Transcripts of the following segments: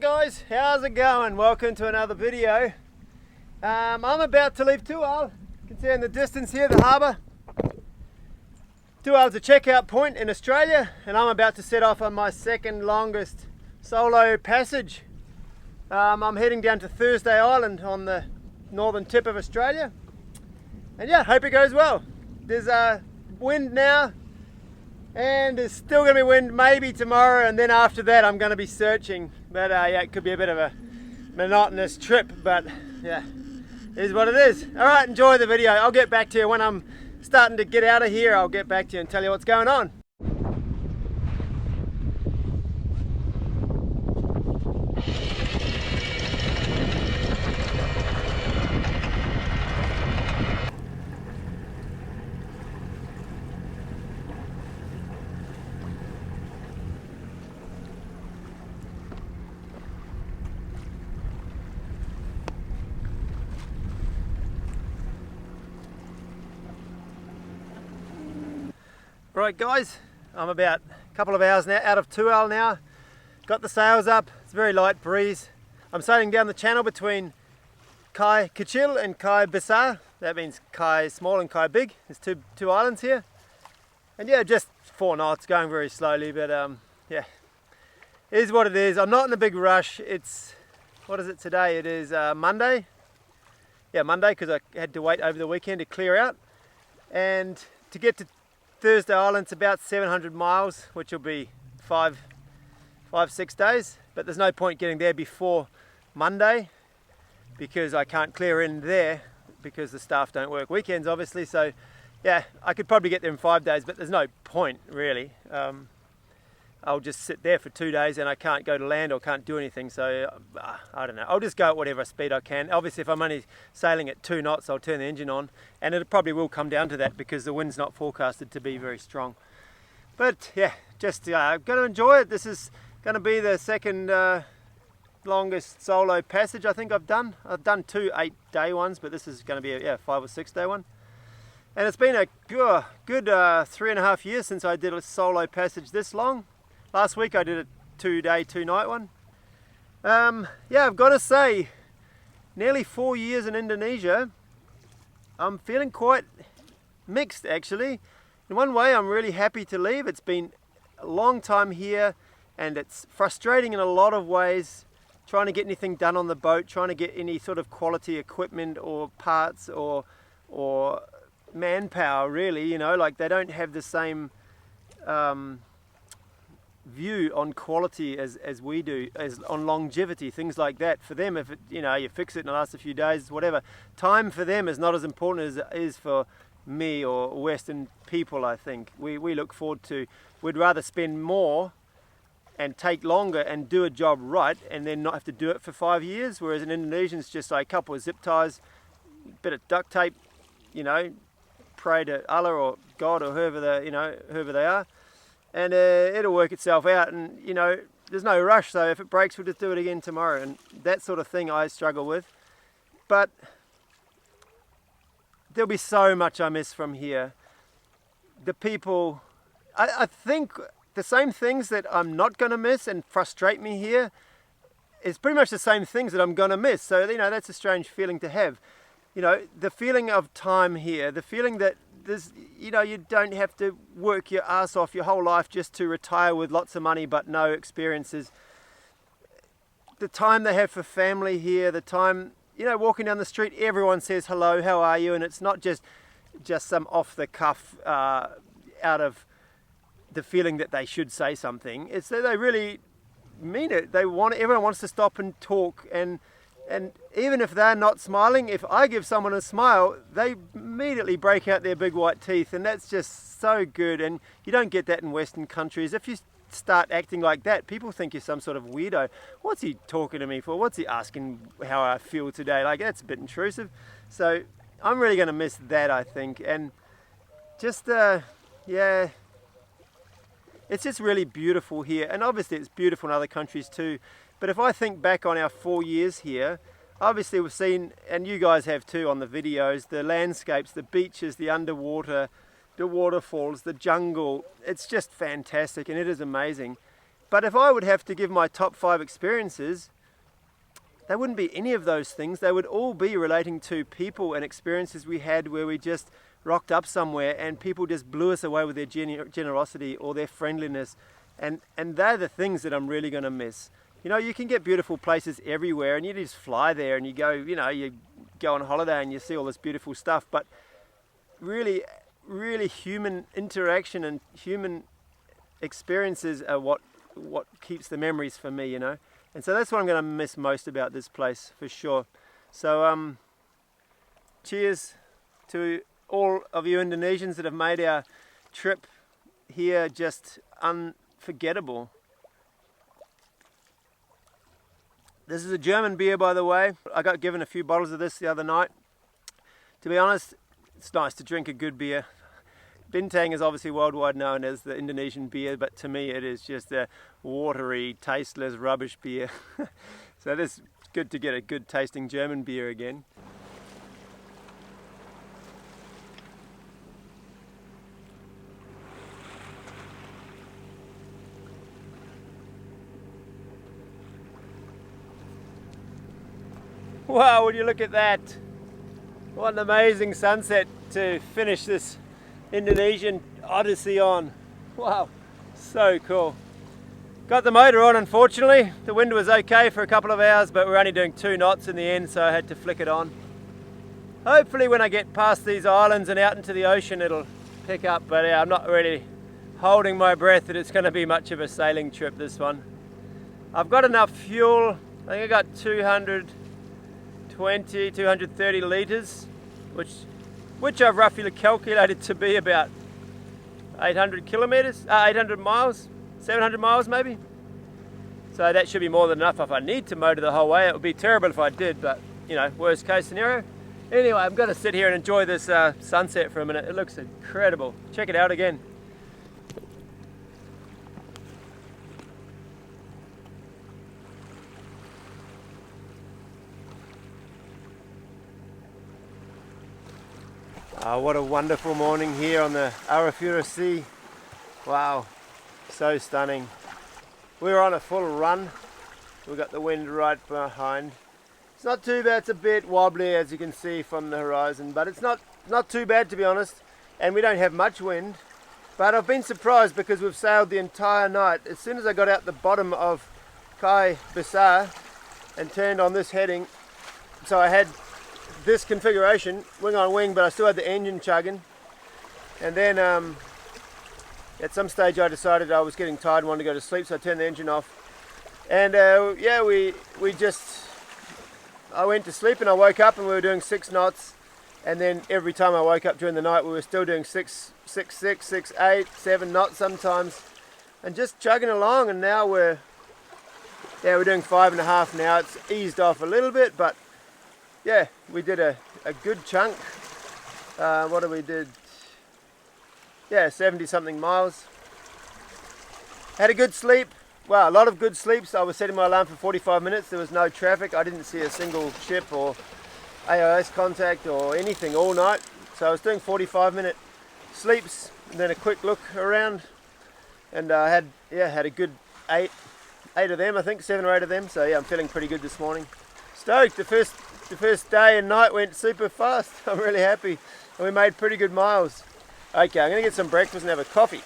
guys, how's it going? Welcome to another video. I'm about to leave Tual. You can see in the distance here the harbour. Tual's a checkout point in Australia, and I'm about to set off on my second longest solo passage. I'm heading down to Thursday Island on the northern tip of Australia, and yeah, hope it goes well. There's wind now, and there's still going to be wind maybe tomorrow, and then after that I'm going to be searching. But yeah, it could be a bit of a monotonous trip, but yeah, it is what it is. Alright, enjoy the video. I'll get back to you when I'm starting to get out of here. I'll get back to you and tell you what's going on. Right guys, I'm about a couple of hours now out of Tual now. Got the sails up, it's a very light breeze. I'm sailing down the channel between Kai Kecil and Kai Besar. That means Kai small and Kai big. There's two islands here. And yeah, just 4 knots, going very slowly, but yeah, it is what it is. I'm not in a big rush. It's, what is it today? It is Monday. Yeah, Monday, because I had to wait over the weekend to clear out. And to get to Thursday Island, it's about 700 miles, which will be 5-6 days, but there's no point getting there before Monday because I can't clear in there because the staff don't work weekends obviously. So yeah, I could probably get there in 5 days, but there's no point really. I'll just sit there for 2 days and I can't go to land or can't do anything, so I don't know, I'll just go at whatever speed I can. Obviously if I'm only sailing at 2 knots, I'll turn the engine on, and it probably will come down to that because the wind's not forecasted to be very strong. But yeah, just going to enjoy it. This is going to be the second longest solo passage I think I've done. I've done 2 8-day ones, but this is going to be a 5 or 6 day one. And it's been a good 3.5 years since I did a solo passage this long. Last week I did a 2-day, 2-night one. Yeah, I've got to say, nearly 4 years in Indonesia, I'm feeling quite mixed actually. In one way, I'm really happy to leave. It's been a long time here, and it's frustrating in a lot of ways, trying to get anything done on the boat, trying to get any sort of quality equipment or parts or manpower really, you know, like they don't have the same view on quality as we do, as on longevity, things like that. For them, if it, you know, you fix it and it lasts a few days, whatever, time for them is not as important as it is for me or Western people. I think we look forward to, we'd rather spend more and take longer and do a job right and then not have to do it for 5 years, whereas in Indonesia it's just like a couple of zip ties, bit of duct tape, you know, pray to Allah or God or whoever they are, and it'll work itself out. And you know, there's no rush, so if it breaks we'll just do it again tomorrow, and that sort of thing I struggle with. But there'll be so much I miss from here. The people, I think the same things that I'm not going to miss and frustrate me here is pretty much the same things that I'm going to miss. So you know, that's a strange feeling to have. You know, the feeling of time here, the feeling that there's, you know, you don't have to work your ass off your whole life just to retire with lots of money but no experiences. The time they have for family here, the time, you know, walking down the street, everyone says hello, how are you? And it's not just some off the cuff out of the feeling that they should say something. It's that they really mean it. Everyone wants to stop and talk, and even if they're not smiling, if I give someone a smile, they immediately break out their big white teeth, and that's just so good. And you don't get that in Western countries. If you start acting like that, people think you're some sort of weirdo. What's he talking to me for? What's he asking how I feel today? Like, that's a bit intrusive. So I'm really going to miss that, I think. And just, yeah, it's just really beautiful here. And obviously it's beautiful in other countries too. But if I think back on our 4 years here, obviously we've seen, and you guys have too on the videos, the landscapes, the beaches, the underwater, the waterfalls, the jungle. It's just fantastic, and it is amazing. But if I would have to give my top 5 experiences, they wouldn't be any of those things. They would all be relating to people and experiences we had where we just rocked up somewhere and people just blew us away with their generosity or their friendliness. And they're the things that I'm really going to miss. You know, you can get beautiful places everywhere and you just fly there and you go, you know, you go on holiday and you see all this beautiful stuff. But really, really human interaction and human experiences are what keeps the memories for me, you know. And so that's what I'm going to miss most about this place, for sure. So, cheers to all of you Indonesians that have made our trip here just unforgettable. This is a German beer, by the way. I got given a few bottles of this the other night. To be honest, it's nice to drink a good beer. Bintang is obviously worldwide known as the Indonesian beer, but to me it is just a watery, tasteless rubbish beer. So it's good to get a good tasting German beer again. Wow, would you look at that? What an amazing sunset to finish this Indonesian odyssey on. Wow, so cool. Got the motor on, unfortunately. The wind was okay for a couple of hours, but we're only doing 2 knots in the end, so I had to flick it on. Hopefully when I get past these islands and out into the ocean it'll pick up, but yeah, I'm not really holding my breath that it's going to be much of a sailing trip, this one. I've got enough fuel. I think I got 230 litres, which I've roughly calculated to be about 800 miles, 700 miles maybe. So that should be more than enough if I need to motor the whole way. It would be terrible if I did, but you know, worst case scenario. Anyway, I'm going to sit here and enjoy this sunset for a minute. It looks incredible. Check it out again. What a wonderful morning here on the Arafura Sea. Wow, so stunning. We're on a full run. We've got the wind right behind. It's not too bad. It's a bit wobbly, as you can see from the horizon, but it's not too bad, to be honest. And we don't have much wind. But I've been surprised because we've sailed the entire night. As soon as I got out the bottom of Kai Besar and turned on this heading, so I had this configuration, wing on wing, but I still had the engine chugging. And then at some stage I decided I was getting tired and wanted to go to sleep, so I turned the engine off. And yeah, I went to sleep and I woke up and we were doing 6 knots. And then every time I woke up during the night we were still doing 6, 8, 7 knots sometimes. And just chugging along, and now we're doing 5.5 now. It's eased off a little bit, but yeah, we did a good chunk. What did we did? Yeah, 70 something miles. Had a good sleep. Well, a lot of good sleeps. I was setting my alarm for 45 minutes. There was no traffic. I didn't see a single ship or AIS contact or anything all night. So I was doing 45-minute sleeps and then a quick look around. And I had a good 8 of them, I think, 7 or 8 of them. So yeah, I'm feeling pretty good this morning. Stoked. The first day and night went super fast. I'm really happy. And we made pretty good miles. Okay, I'm going to get some breakfast and have a coffee.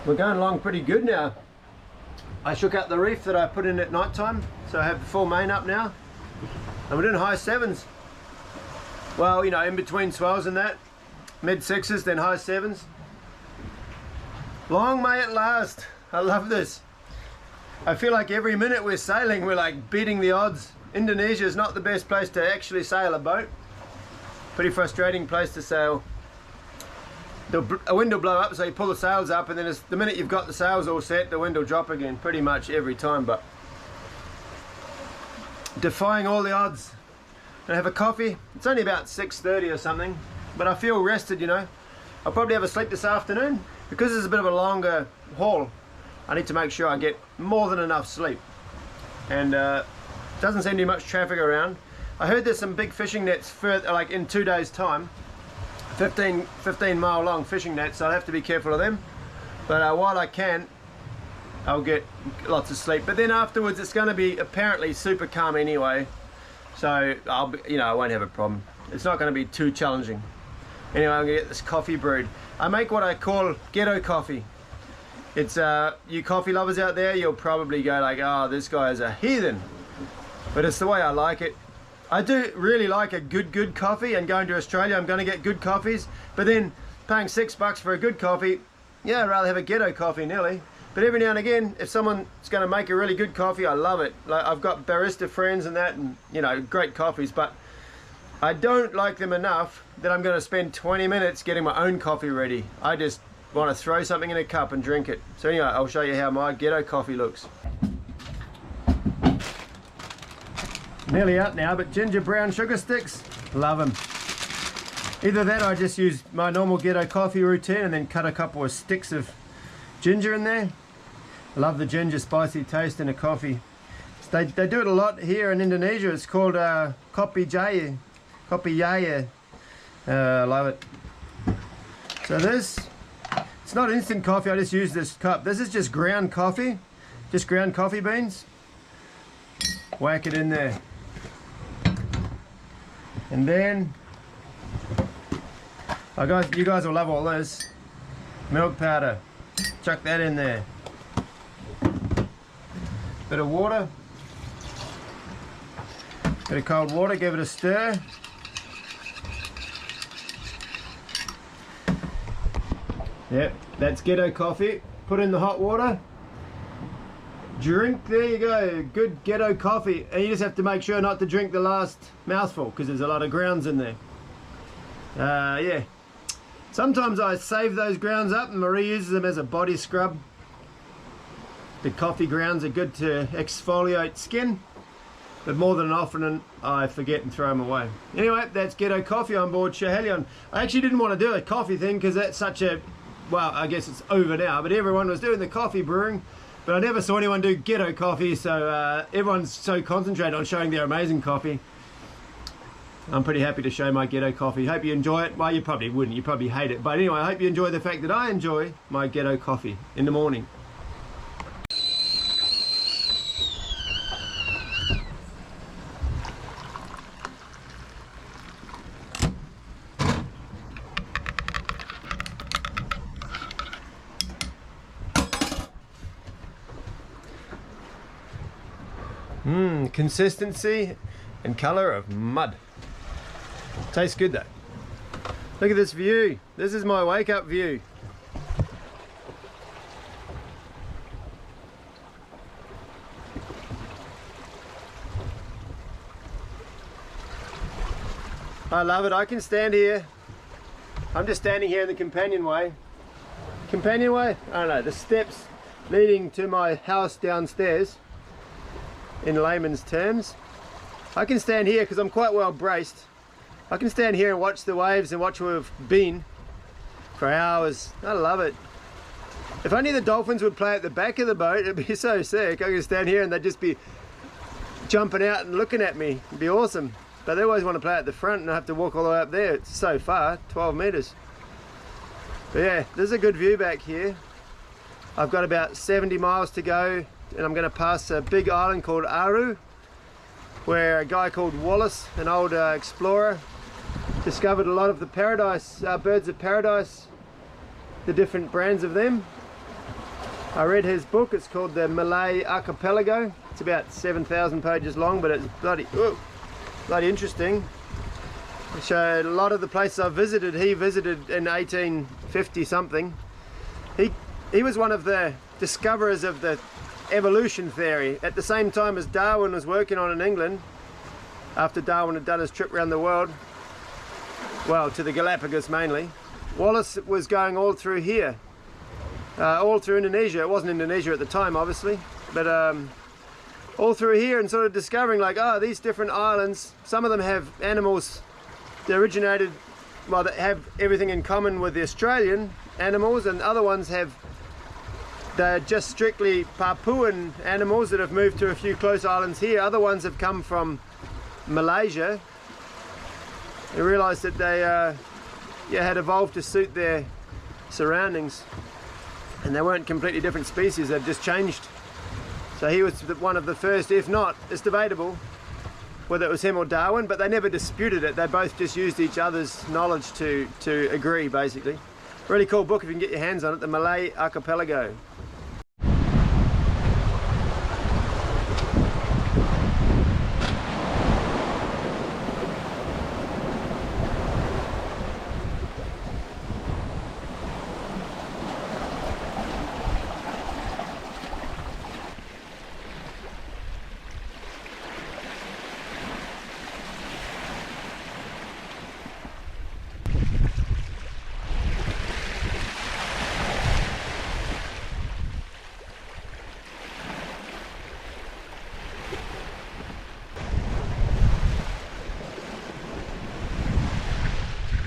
We're going along pretty good now. I shook out the reef that I put in at night time, so I have the full main up now. And we're doing high 7s. Well, you know, in between swells and that. Mid 6s, then high 7s. Long may it last. I love this. I feel like every minute we're sailing, we're like beating the odds. Indonesia is not the best place to actually sail a boat. Pretty frustrating place to sail. A wind will blow up, so you pull the sails up, and then the minute you've got the sails all set, the wind will drop again, pretty much every time. But defying all the odds. I have a coffee. It's only about 6:30 or something, but I feel rested, you know. I'll probably have a sleep this afternoon. Because it's a bit of a longer haul, I need to make sure I get more than enough sleep. And doesn't seem to be much traffic around. I heard there's some big fishing nets further, like in 2 days time. 15 mile long fishing nets, so I'll have to be careful of them. But while I can, I'll get lots of sleep. But then afterwards it's going to be apparently super calm anyway. So I'll be, you know, I won't have a problem. It's not going to be too challenging. Anyway, I'm going to get this coffee brewed. I make what I call ghetto coffee. It's you coffee lovers out there, you'll probably go like, oh, this guy is a heathen. But it's the way I like it. I do really like a good coffee, and going to Australia I'm going to get good coffees. But then paying $6 for a good coffee, yeah, I'd rather have a ghetto coffee nearly. But every now and again, if someone's going to make a really good coffee, I love it. Like, I've got barista friends and that, and you know, great coffees, but I don't like them enough that I'm going to spend 20 minutes getting my own coffee ready. I just want to throw something in a cup and drink it. So anyway, I'll show you how my ghetto coffee looks. Nearly out now, but ginger brown sugar sticks, love them. Either that or I just use my normal ghetto coffee routine and then cut a couple of sticks of ginger in there. I love the ginger spicy taste in a coffee. They do it a lot here in Indonesia. It's called kopi jaya. Kopi jaya. I love it. So this, it's not instant coffee, I just use this cup. This is just ground coffee. Just ground coffee beans. Whack it in there. And then, you guys will love all this. Milk powder. Chuck that in there. Bit of water. Bit of cold water, give it a stir. Yep, that's ghetto coffee. Put in the hot water. Drink, there you go, good ghetto coffee. And you just have to make sure not to drink the last mouthful because there's a lot of grounds in there. Yeah. Sometimes I save those grounds up and Marie uses them as a body scrub. The coffee grounds are good to exfoliate skin, but more than often I forget and throw them away. Anyway, that's ghetto coffee on board Schiehallion. I actually didn't want to do a coffee thing because that's such a, well, I guess it's over now, but everyone was doing the coffee brewing, but I never saw anyone do ghetto coffee, so everyone's so concentrated on showing their amazing coffee. I'm pretty happy to show my ghetto coffee. Hope you enjoy it. Well, you probably wouldn't, you probably hate it, but anyway, I hope you enjoy the fact that I enjoy my ghetto coffee in the morning. Consistency and color of mud. Tastes good though. Look at this view. This is my wake up view. I love it. I can stand here. I'm just standing here in the companionway. Companionway? I don't know, the steps leading to my house downstairs. In layman's terms, I can stand here because I'm quite well braced. I can stand here and watch the waves and watch where we've been for hours. I love it. If only the dolphins would play at the back of the boat, it'd be so sick. I could stand here and they'd just be jumping out and looking at me. It'd be awesome. But they always want to play at the front and I have to walk all the way up there. It's so far, 12 meters. But yeah, there's a good view back here. I've got about 70 miles to go. And I'm going to pass a big island called Aru, where a guy called Wallace, an old explorer, discovered a lot of the paradise, birds of paradise, the different brands of them. I read his book. It's called the Malay Archipelago. It's about 7,000 pages long, but it's bloody interesting. It showed a lot of the places I've visited. He visited in 1850 something. He was one of the discoverers of the evolution theory at the same time as Darwin was working on in England, after Darwin had done his trip around the world, well, to the Galapagos mainly. Wallace was going all through here, all through Indonesia. It wasn't Indonesia at the time obviously, but all through here and sort of discovering like, oh, these different islands, some of them have animals that originated, well, that have everything in common with the Australian animals, and other ones they're just strictly Papuan animals that have moved to a few close islands here. Other ones have come from Malaysia. I realised that they had evolved to suit their surroundings, and they weren't completely different species, they've just changed. So he was one of the first, if not, it's debatable whether it was him or Darwin, but they never disputed it. They both just used each other's knowledge to agree, basically. Really cool book if you can get your hands on it, The Malay Archipelago.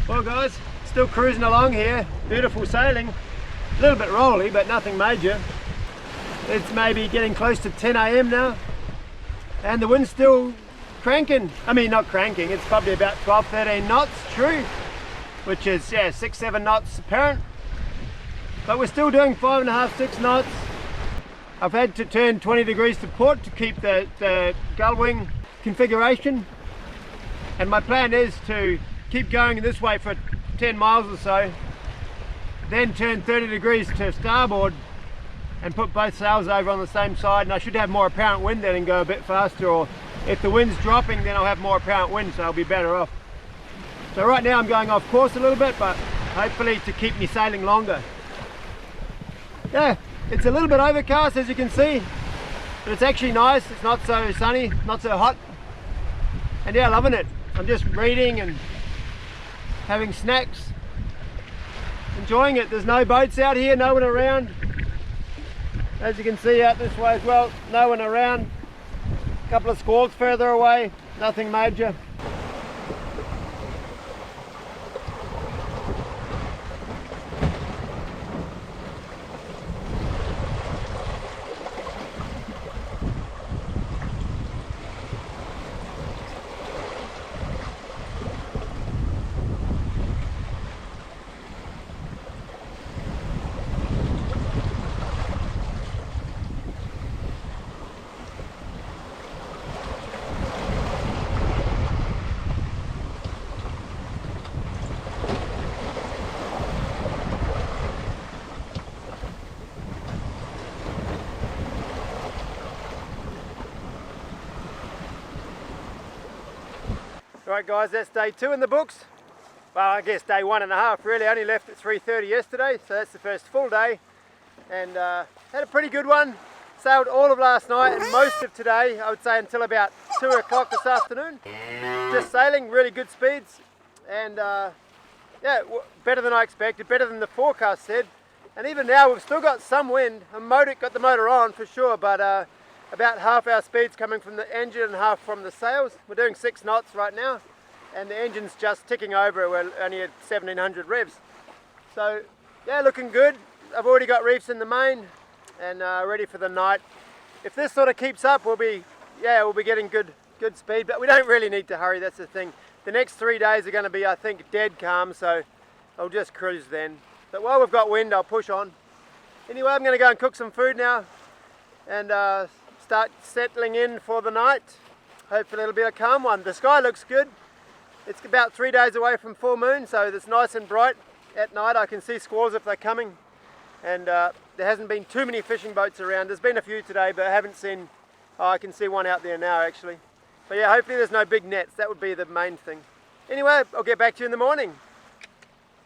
Well guys, still cruising along here, beautiful sailing, a little bit rolly but nothing major. It's maybe getting close to 10 AM now and the wind's still cranking. I mean not cranking, it's probably about 12-13 knots true, which is 6-7 knots apparent, but we're still doing 5.5-6 knots. I've had to turn 20 degrees to port to keep the gull wing configuration, and my plan is to keep going this way for 10 miles or so, then turn 30 degrees to starboard and put both sails over on the same side, and I should have more apparent wind then and go a bit faster, or if the wind's dropping then I'll have more apparent wind, so I'll be better off. So right now I'm going off course a little bit, but hopefully to keep me sailing longer. Yeah, it's a little bit overcast as you can see, but it's actually nice. It's not so sunny, not so hot, and yeah, loving it. I'm just reading and having snacks, enjoying it. There's no boats out here, no one around. As you can see out this way as well, no one around. A couple of squalls further away, nothing major. Right guys, that's day 2 in the books. Well, I guess day 1.5 really. I only left at 3:30 yesterday, so that's the first full day. And had a pretty good one. Sailed all of last night and most of today, I would say until about 2 o'clock this afternoon. Just sailing, really good speeds. And yeah, better than I expected, better than the forecast said. And even now we've still got some wind. Got the motor on for sure, but about half our speed's coming from the engine and half from the sails. We're doing 6 knots right now, and the engine's just ticking over. We're only at 1700 revs. So yeah, looking good. I've already got reefs in the main and ready for the night. If this sort of keeps up, we'll be getting good speed, but we don't really need to hurry. That's the thing. The next 3 days are going to be, I think, dead calm, so I'll just cruise then. But while we've got wind, I'll push on. Anyway, I'm going to go and cook some food now and start settling in for the night. Hopefully it'll be a calm one. The sky looks good. It's about 3 days away from full moon, so it's nice and bright at night. I can see squalls if they're coming, and there hasn't been too many fishing boats around. There's been a few today, but I haven't seen, I can see one out there now actually. But yeah, hopefully there's no big nets. That would be the main thing. Anyway, I'll get back to you in the morning.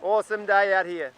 Awesome day out here.